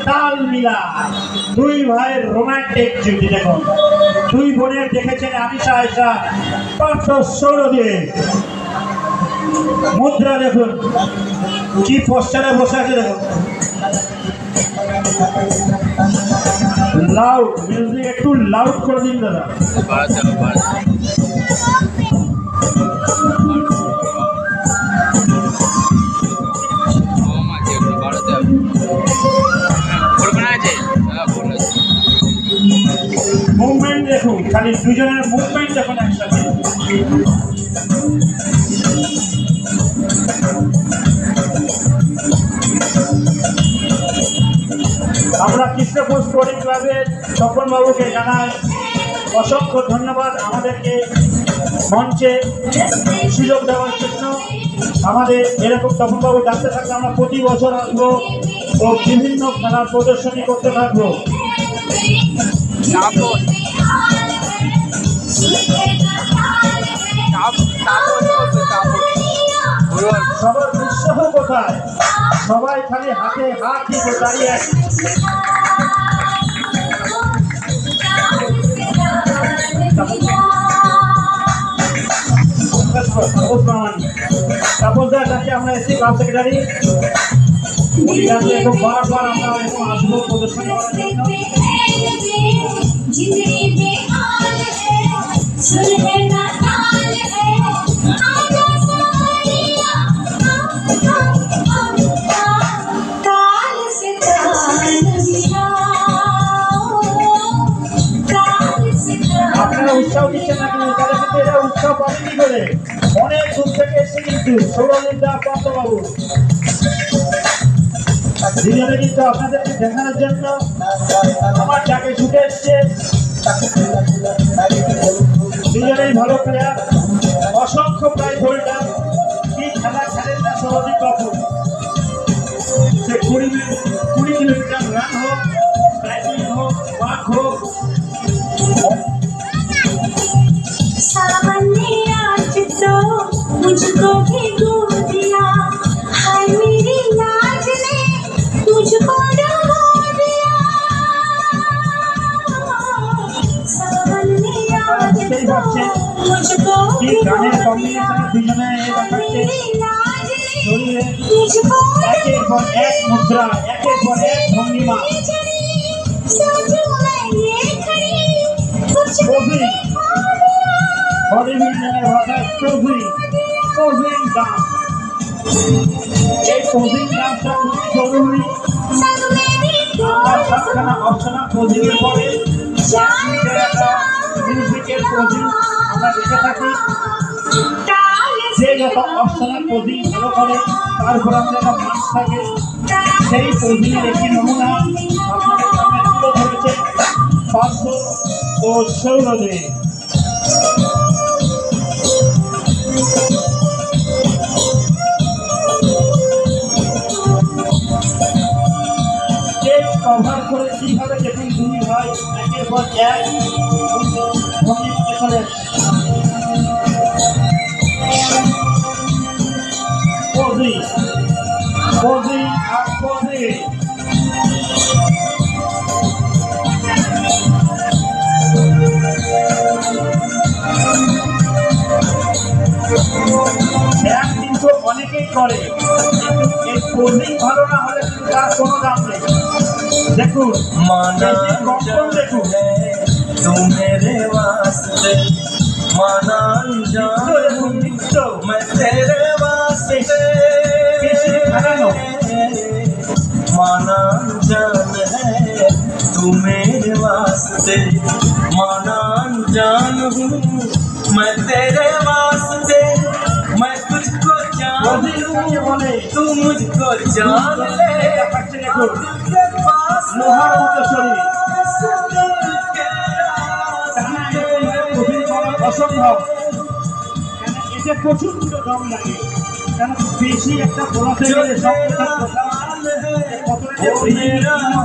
তাল মিলা দুই ভাইয়ের রোমান্টিক জুটি দেখুন। দুই বোনের দেখেছেন আনিশা আয়েশা পার্থ সৌরদে মুদ্রা দেখুন কি পোস্টারে বসে আছে দেখুন। লাউড মিউজিক একটু লাউড করে দিন দাদা। মুভমেন্ট দেখুন, খালি দুজনের মুভমেন্ট দেখুন একসাথে। আমরা কৃষ্ণপুর স্পোর্টিং ক্লাবের তপনবাবুকে জানাই অসংখ্য ধন্যবাদ আমাদেরকে মঞ্চে সুযোগ দেওয়ার জন্য। আমাদের এরকম তপনবাবু ডাকতে থাকলে আমরা প্রতি বছর আসবো ও বিভিন্ন খেলার প্রদর্শনী করতে থাকবো। সবার উৎসাহ কোথায়? সবাই খালি হাতে হাত দিয়ে দাঁড়িয়ে আছে। তাপসদা যাকে আমরা এসেছি ক্লাব সেক্রেটারি, উনি যাতে এখন বারবার আমরা এখন আসবো প্রদর্শনী করার জন্য। আপনারা উৎসাহ দিচ্ছেন না কিন্তু তারা কিন্তু এরা উৎসাহ পাবে কি করে? অনেক দূর থেকে এসে কিন্তু সৌরদা পার্থবাবু দুজনে কিন্তু আপনাদেরকে দেখানোর জন্য আমার যাকে ছুটে এসছে। দুজনেই ভালো প্লেয়ার, অসংখ্য প্রাইজ হোল্ডার। কি খেলা খেলেন না সৌরদীপ বাবু, সে 20 কিলোমিটার রান হোক, সাইক্লিং হোক, ওয়াক হোক। मुझको भी दूर दिया, हाय मेरी लाज ने मुझको डुबो दिया। सावन ने आज तो मुझको भी दूर दिया, मेरी लाज ने मुझको একের পর এক মুদ্রা, একের পর এক ভঙ্গিমা। सोचूं मैं ये खड़ी कुछ भी বডি বিল্ডিংয়ের ভাষায় পোজিং ডান্স। এই পোজিং ডান্সটা খুবই জরুরি। আমরা সবখানা অপশনাল পোজিংয়ের পরে 10 মিনিটের একটা মিউজিকের পোজিং আমরা দেখে থাকি। যে যত অপশনাল পোজিং ভালো করে তারপর আমাদের একটা মাস থাকে। সেই পোজিংয়ের একটি নমুনা আপনাদের সামনে তুলে ধরেছে পার্থ ও সৌরদে। কভার করে কিভাবে দেখুন দুই ভাই একের পর এক ভঙ্গিমাতে চলে পোজি আর পোজি। কিন্তু অনেকেই করে, এই পোজিং ভালো না হলে কিন্তু তার কোনো দাম নেই। देखो माना देखो तू मेरे वास्ते, माना मैं तेरे वास्ते, माना जान है तू मेरे वास्ते, माना जान हूँ मैं तेरे वास्ते, मैं तुझको जान लूँ तू मुझको जान ले। লোহার মতো শরীর অসম্ভব, এতে প্রচন্ড দম লাগে। কেন বেশি একটা বলাতে গেলে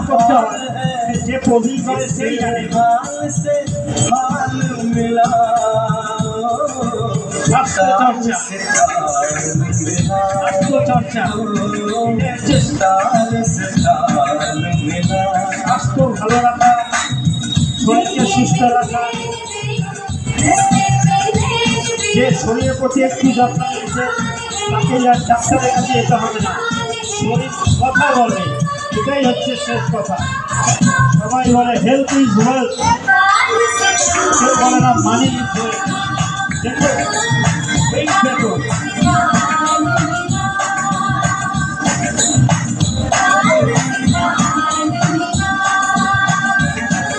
করতে হয়, যে পোজিং করে সেই জানে। আত্মচর্চা ভালো রাখা, শরীরকে সুস্থ রাখা। যে শরীরের প্রতি একটু যত্ন নিচ্ছে তাকে আর ডাক্তারের কাছে যেতে হবে না, শরীর কথা বলে, এটাই হচ্ছে শেষ কথা। সবাই বলে হেলথ ইজ ওয়েলথ, কেউ বলে না মানি ইজ ওয়েলথ। দেখুন এই দেখুন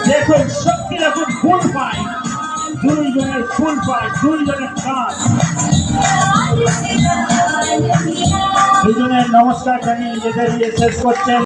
দেখুন শক্তি দেখুন ফুল পায়, দুইজনের ফুল পায়, দুইজনের কাজ। দুজনের নমস্কার জানিয়ে নিজেদের শেষ করছেন।